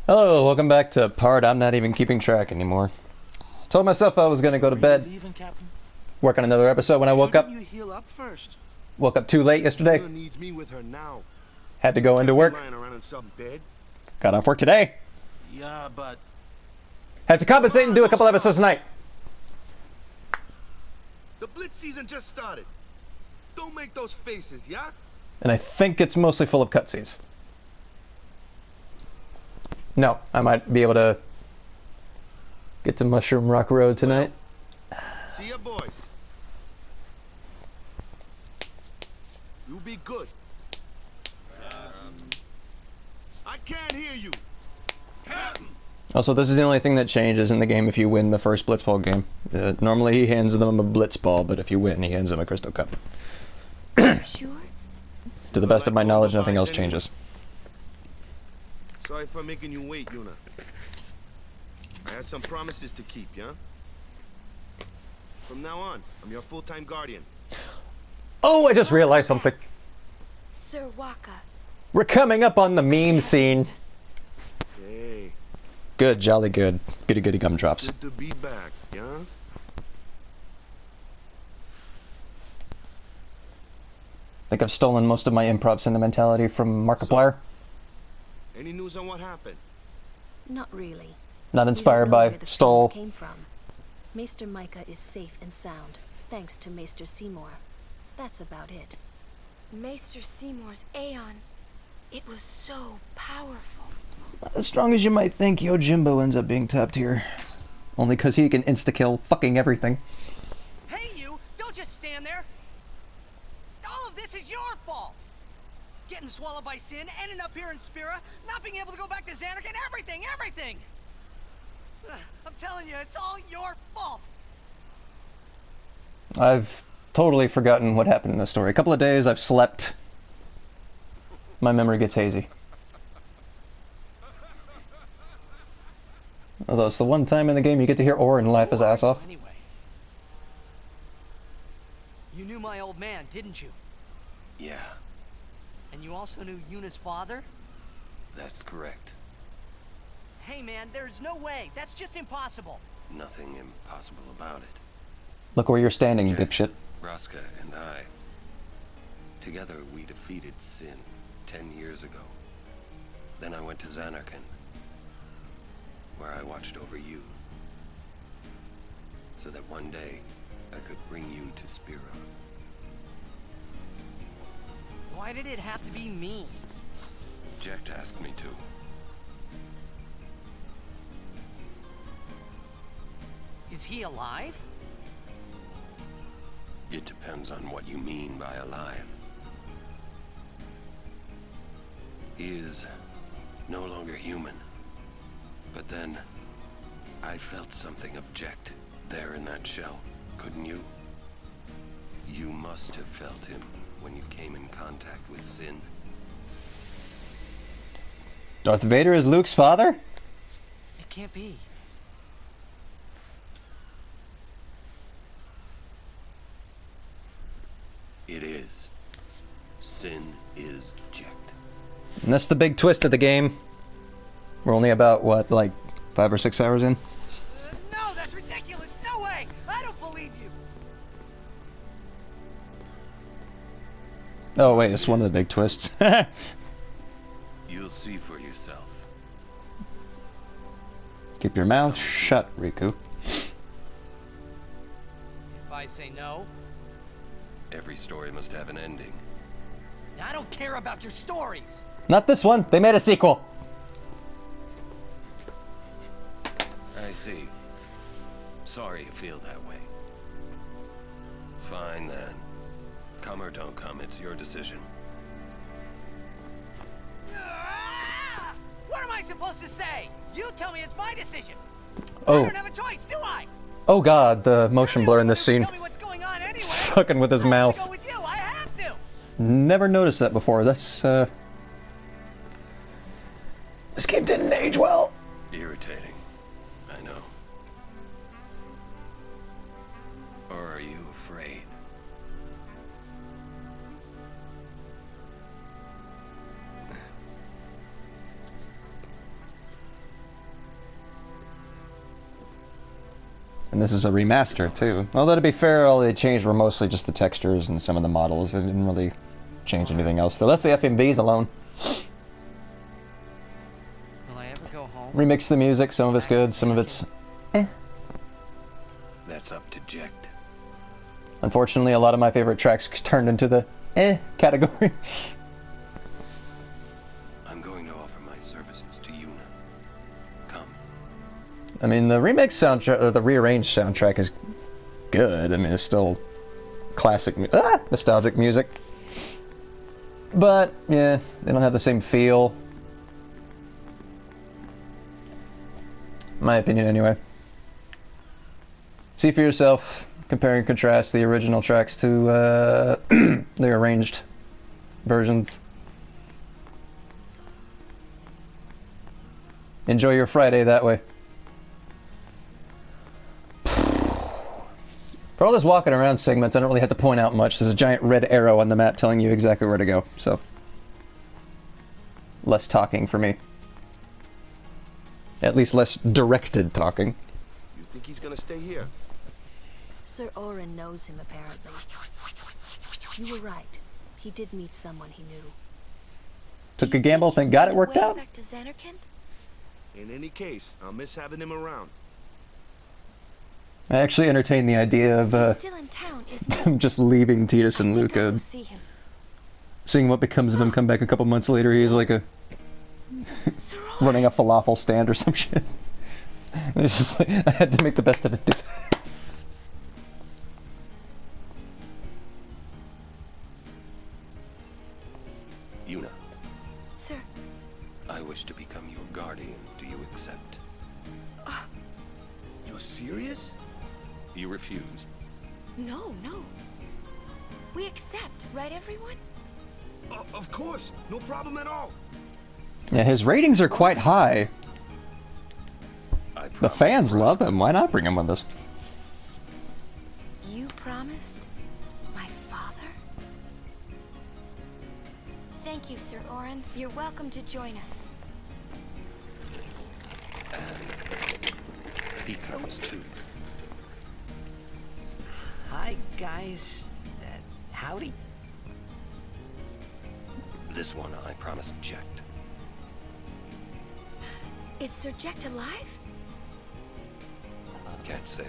Hello, welcome back to part I'm not even keeping track anymore. Told myself I was gonna go to bed, Leaving, Captain? work on another episode when I woke up. You heal up first. Woke up too late yesterday. Yuna needs me with her now. Had to go into work. Lying around in some bed. Got off work today. Yeah, but Had to compensate and do a couple episodes tonight. the Blitz season just started. Don't make those faces, yeah? And I think it's mostly full of cutscenes. No, I might be able to get to Mushroom Rock Road tonight. See ya, boys. You be good. I can't hear you. Captain. Also, this is the only thing that changes in the game if you win the first Blitzball game. Normally he hands them a Blitzball, but if you win, he hands them a Crystal Cup. Sure? To the best of my knowledge, nothing else changes. Sorry for making you wait, Yuna. I had some promises to keep, yeah? From now on, I'm your full-time guardian. Oh, I just realized something. Sir Waka. We're coming up on the meme scene. Hey. Good, jolly good. Goody goody gumdrops. Good to be back, yeah? I think I've stolen most of my improv sentimentality from Markiplier. Any news on what happened? Not really. Not inspired by, stole. Came from. Maester Micah is safe and sound, thanks to Maester Seymour. That's about it. Maester Seymour's Aeon. It was so powerful. Not as strong as you might think, Yojimbo ends up being top tier. Only because he can insta-kill fucking everything. Hey you! Don't just stand there! All of this is your fault! Getting swallowed by sin, ending up here in Spira, not being able to go back to Xanark, and everything! I'm telling you, it's all your fault! I've totally forgotten what happened in the story. A couple of days, I've slept. My memory gets hazy. Although it's the one time in the game you get to hear Oren laugh his ass off. Anyway. You knew my old man, didn't you? Yeah, And you also knew Yuna's father? that's correct. Hey man, there's no way. That's just impossible. Nothing impossible about it. Look where you're standing, you Jack, dipshit. Raska and I, together we defeated Sin 10 years ago. Then I went to Xanarkand, where I watched over you, so that one day I could bring you to Spira. Why did it have to be me? Jack asked me to. Is he alive? It depends on what you mean by alive. He is no longer human. But then, I felt something object there in that shell, couldn't you? You must have felt him when you came in contact with Sin. Darth Vader is Luke's father? It can't be. It is. Sin is Jack. And that's the big twist of the game. We're only about, what, like 5 or 6 hours in? No, that's ridiculous! No way! I don't believe you! Oh wait, it's one of the big twists. You'll see for yourself. Keep your mouth shut, Riku. If I say no, Every story must have an ending. I don't care about your stories! Not this one. They made a sequel. I see. Sorry you feel that way. Fine then. Come or don't come, it's your decision. Ah! What am I supposed to say? You tell me it's my decision. Oh. I don't have a choice, do I? Oh god, the motion blur in this scene. Tell me what's going on anyway. It's fucking with his I have mouth. to go with you. I have to. Never noticed that before. That's, This game didn't age well. Irritating. I know. Or are you afraid? this is a remaster, too. Although, to be fair, all they changed were mostly just the textures and some of the models. They didn't really change anything else. They left the FMVs alone. Will I ever go home? Remixed the music, some of it's good, some of it's eh. That's up to Jecht. Unfortunately, a lot of my favorite tracks turned into the eh category. I'm going to offer my services to Yuna. Come. I mean, the remix soundtrack, or the rearranged soundtrack is good. I mean, it's still classic, nostalgic music. But, yeah, they don't have the same feel. My opinion, anyway. See for yourself, compare and contrast the original tracks to the arranged versions. Enjoy your Friday that way. For all this walking around segments, I don't really have to point out much. There's a giant red arrow on the map telling you exactly where to go, so less talking for me. At least less directed talking. You think he's gonna stay here? Sir Oren knows him, apparently. You were right. He did meet someone he knew. Took a gamble and got it worked out. Back to Xanarkand? In any case, I'll miss having him around. I actually entertained the idea of He's still in town, isn't he? him just leaving Titus I and think I'll Luca, go see him. seeing what becomes of him. Come back a couple months later, he's like a Sir Oren! running a falafel stand or some shit. It's just like, I had to make the best of it, dude. Yuna, Sir, I wish to become your guardian. Do you accept? You're serious? You refuse. no. We accept, right everyone? Of course, no problem at all. Yeah, his ratings are quite high. I The promise fans to love trust him. Why not bring him with us? You promised my father? Thank you, Sir Oren. You're welcome to join us. He comes too. Hi, guys. Howdy. This one I promised Jecht. Is Sir Jecht alive? Can't say.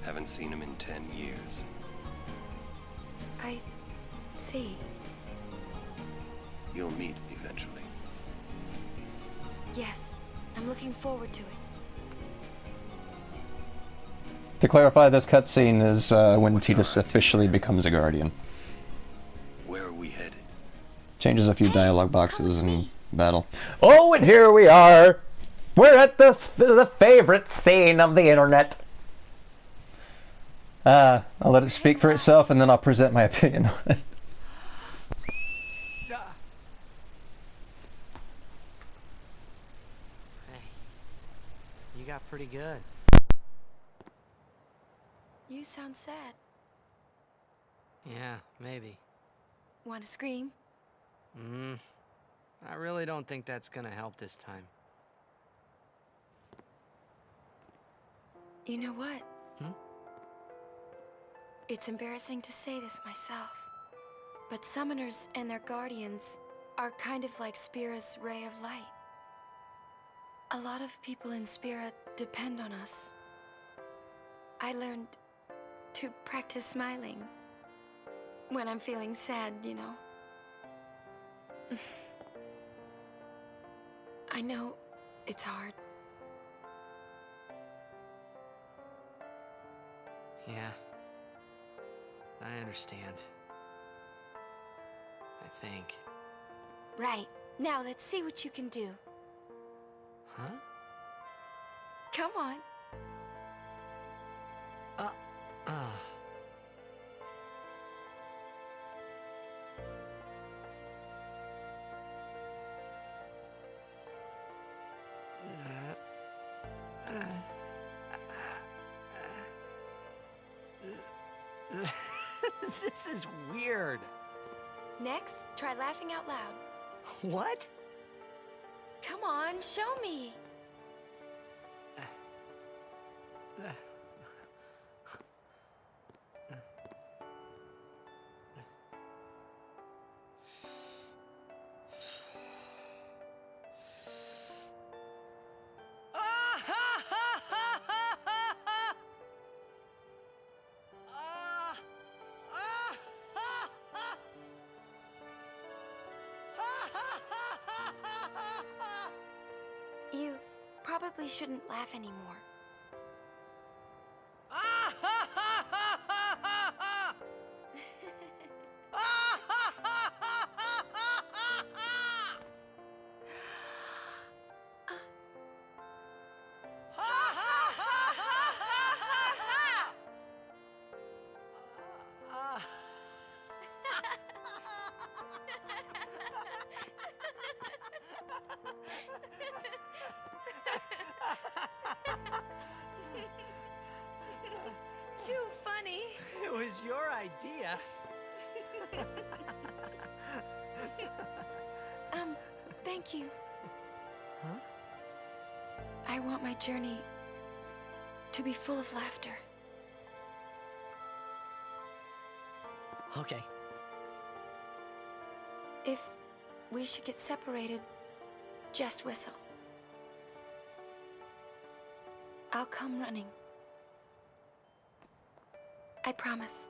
Haven't seen him in 10 years. I see. You'll meet eventually. Yes, I'm looking forward to it. To clarify, this cutscene is when What's Titus our officially itinerary? becomes a guardian. Where are we headed? Changes a few Hey, dialogue come boxes with in me. battle. Oh, and here we are! We're at the favorite scene of the internet. I'll let it speak for itself, and then I'll present my opinion on it. Hey, you got pretty good. You sound sad. Yeah, maybe. Want to scream? I really don't think that's gonna help this time. You know what? Hmm? It's embarrassing to say this myself, but summoners and their guardians are kind of like Spira's ray of light. A lot of people in Spira depend on us. I learned to practice smiling when I'm feeling sad, you know. I know it's hard. Yeah. I understand. I think. Right. Now let's see what you can do. Huh? Come on. This is weird. Next, try laughing out loud. What? Come on, show me. probably shouldn't laugh anymore. Ah ha ha ha ha ha ha! Ah ha ha ha ha ha ha ha! Ha ha ha ha ha ha ha! Too funny. It was your idea. Thank you. Huh? I want my journey to be full of laughter. Okay. If we should get separated, just whistle. I'll come running. I promise.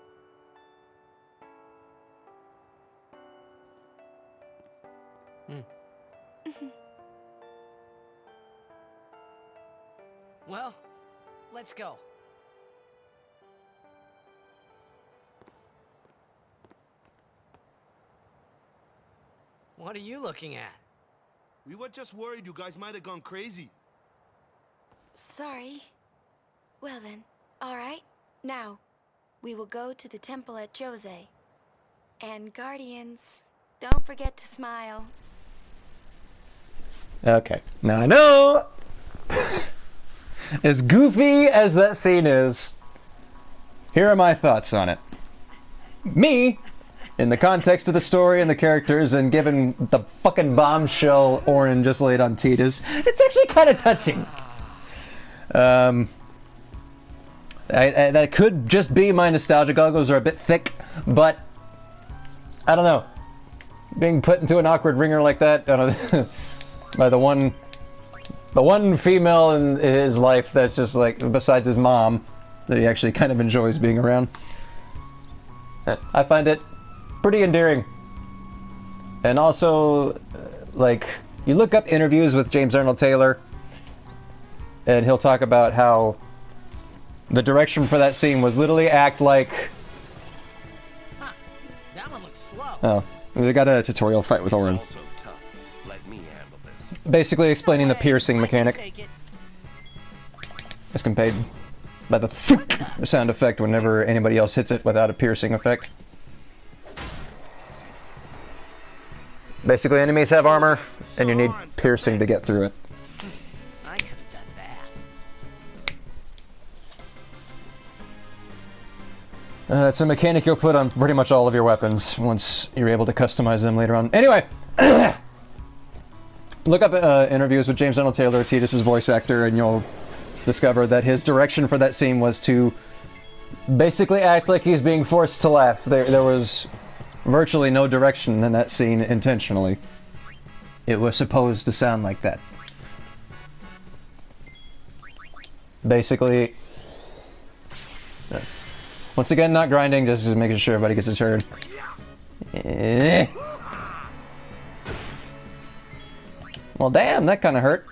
Well, let's go. What are you looking at? We were just worried you guys might have gone crazy. Sorry. Well then, all right. Now, we will go to the temple at Jose. And Guardians, don't forget to smile. Okay, now I know, as goofy as that scene is, here are my thoughts on it. Me, in the context of the story and the characters, and given the fucking bombshell Oren just laid on Titus, it's actually kind of touching. That could just be my nostalgia goggles are a bit thick, but I don't know. Being put into an awkward ringer like that, I don't know, by the one female in his life that's just like, besides his mom, that he actually kind of enjoys being around. I find it pretty endearing. And also, like, you look up interviews with James Arnold Taylor, and he'll talk about how the direction for that scene was literally act like... Huh. That one looks slow. Oh, they got a tutorial fight with Oren. Also tough. Let me handle this. Basically explaining the No way. piercing I can mechanic. take it. As compared by the sound effect whenever anybody else hits it without a piercing effect. Basically, enemies have armor, and you need piercing to get through it. I could have done that. It's a mechanic you'll put on pretty much all of your weapons once you're able to customize them later on. Anyway, look up interviews with James Arnold Taylor, Titus's voice actor, and you'll discover that his direction for that scene was to basically act like he's being forced to laugh. There was virtually no direction in that scene intentionally. It was supposed to sound like that. Basically, once again, not grinding, just making sure everybody gets his turn. Well, damn, that kind of hurt.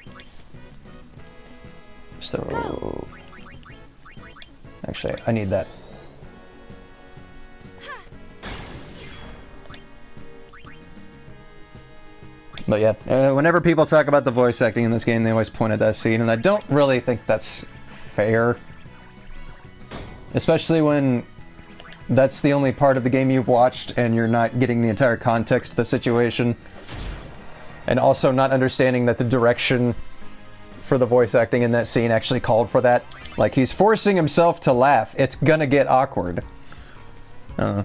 So, actually, I need that. But yeah, whenever people talk about the voice acting in this game, they always point at that scene, and I don't really think that's fair. Especially when that's the only part of the game you've watched, and you're not getting the entire context of the situation. And also not understanding that the direction for the voice acting in that scene actually called for that. Like, he's forcing himself to laugh. It's gonna get awkward. Do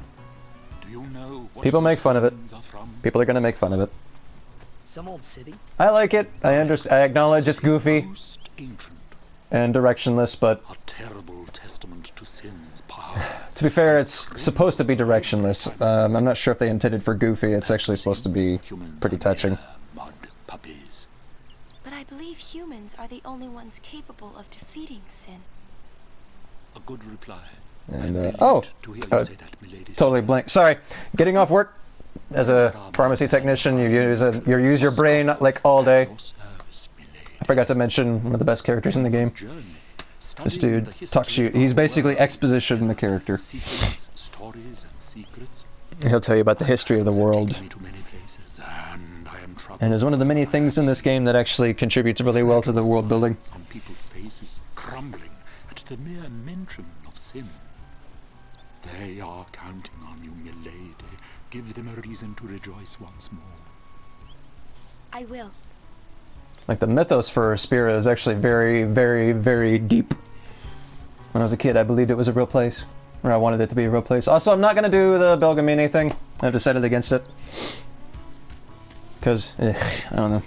you know what People make fun of it. are from? People are gonna make fun of it. Some old city? I like it. I understand. I acknowledge it's goofy Most ancient, and directionless, but a terrible testament to sin's power. to be fair, it's supposed to be directionless. I'm not sure if they intended for goofy. It's actually supposed to be Humans pretty are touching. mere mud puppies. But I believe humans are the only ones capable of defeating sin. A good reply. And, I'm oh, relieved to hear you say that, milady. totally blank. Sorry, getting off work as a pharmacy technician, you use your brain like all day. Your service, milady. I forgot to mention one of the best characters in the game. Journey, This studying dude the history talks you. of He's our basically world, exposition the character. seeking its stories and secrets. He'll tell you about the history of the world. Taken me to many places, and I am troubled And is one of the many by things in this game that actually contributes really well to the world building. on people's faces, crumbling at the mere mention of sin. They are counting on you, milady. Give them a reason to rejoice once more. I will. Like, the mythos for Spira is actually very, very, very deep. When I was a kid, I believed it was a real place. Or I wanted it to be a real place. Also, I'm not going to do the Belgamini thing. I've decided against it. Because, I don't know.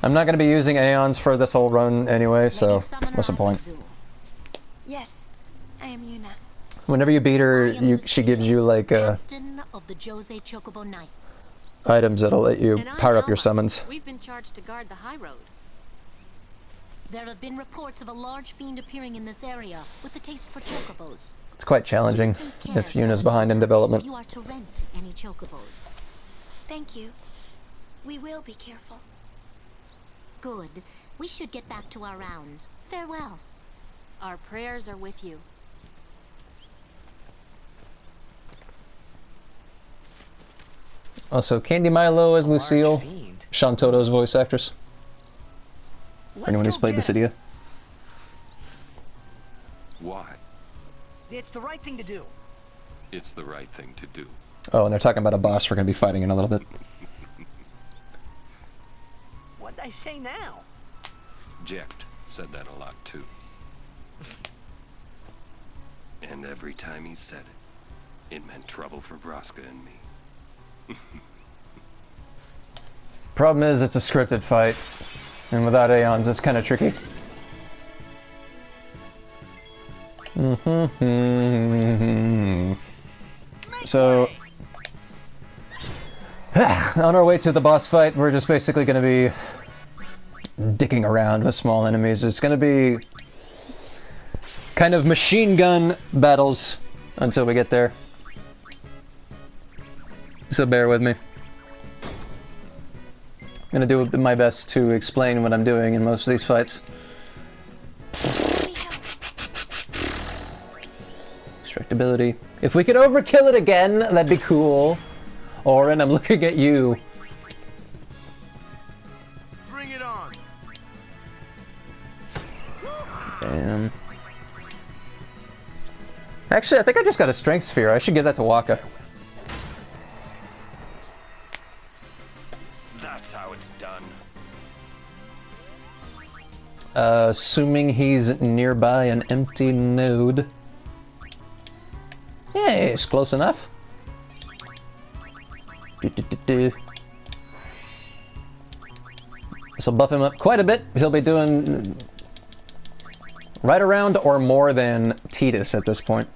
I'm not going to be using Aeons for this whole run anyway, so what's the point? Yes, I am Yuna. Whenever you beat her, she gives you, like, Captain of the Jose Chocobo Knights. items that'll let you And I'm power up your Alma. summons. We've been charged to guard the high road. There have been reports of a large fiend appearing in this area with a taste for chocobos. It's quite challenging Take care, if Yuna's behind in If development. you are to rent any chocobos. Thank you. We will be careful. Good. We should get back to our rounds. Farewell. Our prayers are with you. Also, Candy Milo as Lucille, fiend. Sean Toto's voice actress. For anyone who's played Dissidia. Why? It's the right thing to do. It's the right thing to do. Oh, and they're talking about a boss we're going to be fighting in a little bit. What'd I say now? Jecht said that a lot too. And every time he said it, it meant trouble for Braska and me. Problem is, it's a scripted fight. And without Aeons, it's kind of tricky. So, on our way to the boss fight, we're just basically going to be dicking around with small enemies. It's going to be kind of machine gun battles until we get there. So bear with me. I'm going to do my best to explain what I'm doing in most of these fights. Destructibility. If we could overkill it again, that'd be cool. Oren, I'm looking at you. Bring it on. Damn. Actually, I think I just got a strength sphere. I should give that to Waka. That's how it's done. Assuming he's nearby an empty node. Yeah, it's close enough. This will buff him up quite a bit. He'll be doing right around or more than Titus at this point.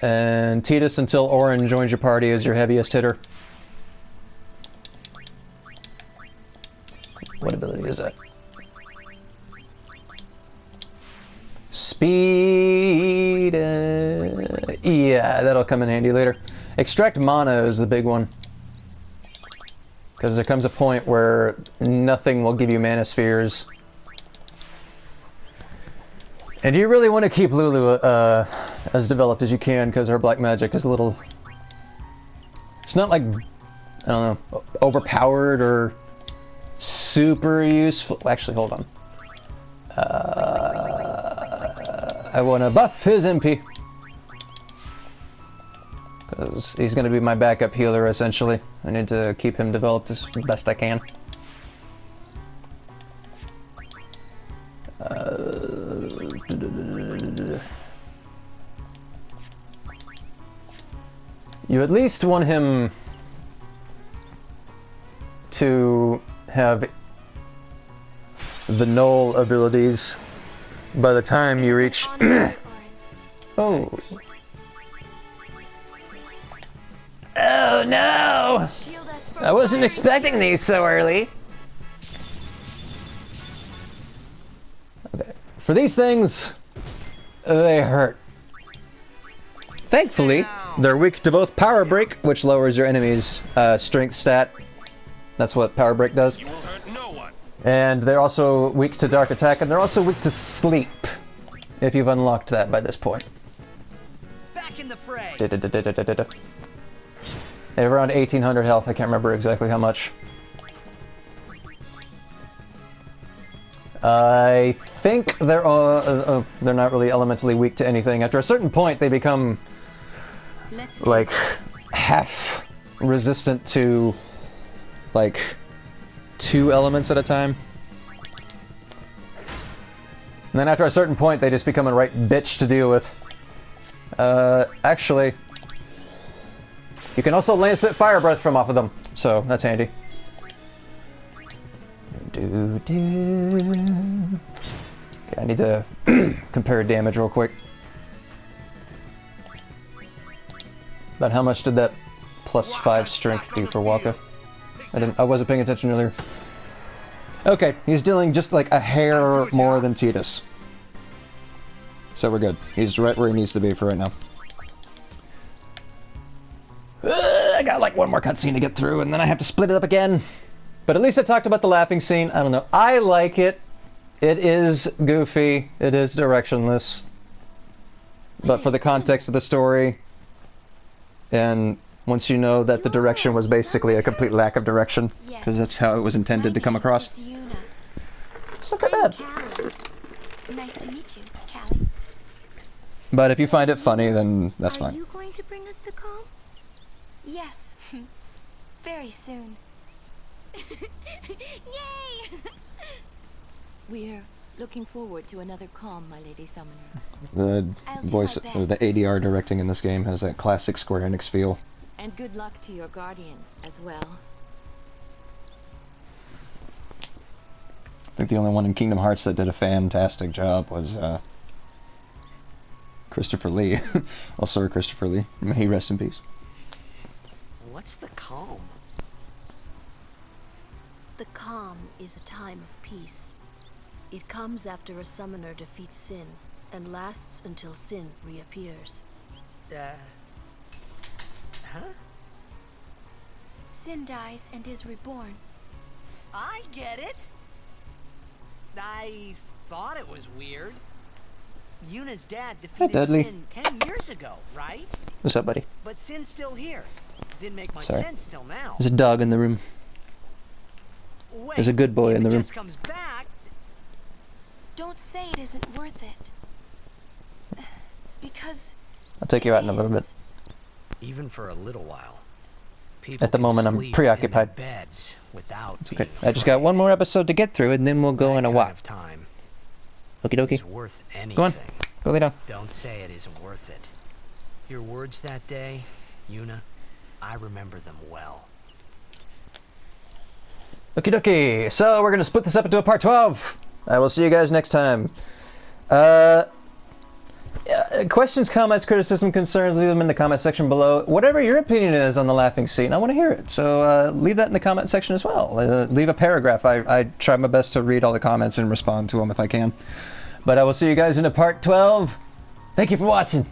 And Titus until Oren joins your party is your heaviest hitter. What ability is that? Speed. Yeah, that'll come in handy later. Extract mana is the big one. Because there comes a point where nothing will give you mana spheres. And you really want to keep Lulu as developed as you can, because her black magic is a little... It's not like, I don't know, overpowered or super useful. Actually, hold on. I want to buff his MP. Because he's going to be my backup healer, essentially. I need to keep him developed as best I can. You at least want him to have the null abilities by the time you reach... Oh. Oh no! I wasn't expecting these so early. Okay. For these things, they hurt. Thankfully, They're weak to both Power Break, which lowers your enemy's strength stat. That's what Power Break does. You will hurt no one. And they're also weak to Dark Attack, and they're also weak to Sleep, if you've unlocked that by this point. Back in the fray. They have around 1800 health, I can't remember exactly how much. I think they're not really elementally weak to anything. After a certain point, they become like half resistant to like 2 elements at a time. And then after a certain point, they just become a right bitch to deal with. Actually, you can also lance it fire breath from off of them, so that's handy. Okay, I need to compare damage real quick. But how much did that +5 strength do for Waka? I wasn't paying attention earlier. Okay, he's dealing just like a hair more than Titus. So we're good. He's right where he needs to be for right now. I got like one more cutscene to get through, and then I have to split it up again. But at least I talked about the laughing scene. I don't know. I like it. It is goofy. It is directionless. But for the context of the story, and once you know that the direction was basically a complete lack of direction, because that's how it was intended to come across. It's not that bad. Nice to meet you, Callie. But if you find it funny, then that's Are fine. you going to bring us the calm? Yes. Very soon. Yay! We're looking forward to another calm, my lady summoner. The voice, or the ADR directing in this game has that classic Square Enix feel. And good luck to your guardians as well. I think the only one in Kingdom Hearts that did a fantastic job was Christopher Lee. Also Christopher Lee. May he rest in peace. What's the calm? The calm is a time of peace. It comes after a summoner defeats sin, and lasts until sin reappears. Huh? Sin dies and is reborn. I get it. I thought it was weird. Yuna's dad defeated Dudley. Sin 10 years ago, right? What's up, buddy? But Sin's still here. Didn't make much Sorry. sense till now. There's a dog in the room. Wait, There's a good boy if in the it room. just comes back. Don't say it isn't worth it. Because I'll take you out in a little bit. Even for a little while. People At the can moment, I'm sleep in preoccupied. their beds without It's okay. being I just got one more episode to get through, and then we'll go That on a kind walk. of time Okie dokie. is worth anything. Go on. Go lay down. Don't say it isn't worth it. Your words that day, Yuna, I remember them well. Okie dokie. So we're gonna split this up into a part 12. I will see you guys next time. Questions, comments, criticism, concerns, leave them in the comment section below. Whatever your opinion is on the laughing scene, I want to hear it. So leave that in the comment section as well. Leave a paragraph. I try my best to read all the comments and respond to them if I can. But I will see you guys in a part 12. Thank you for watching.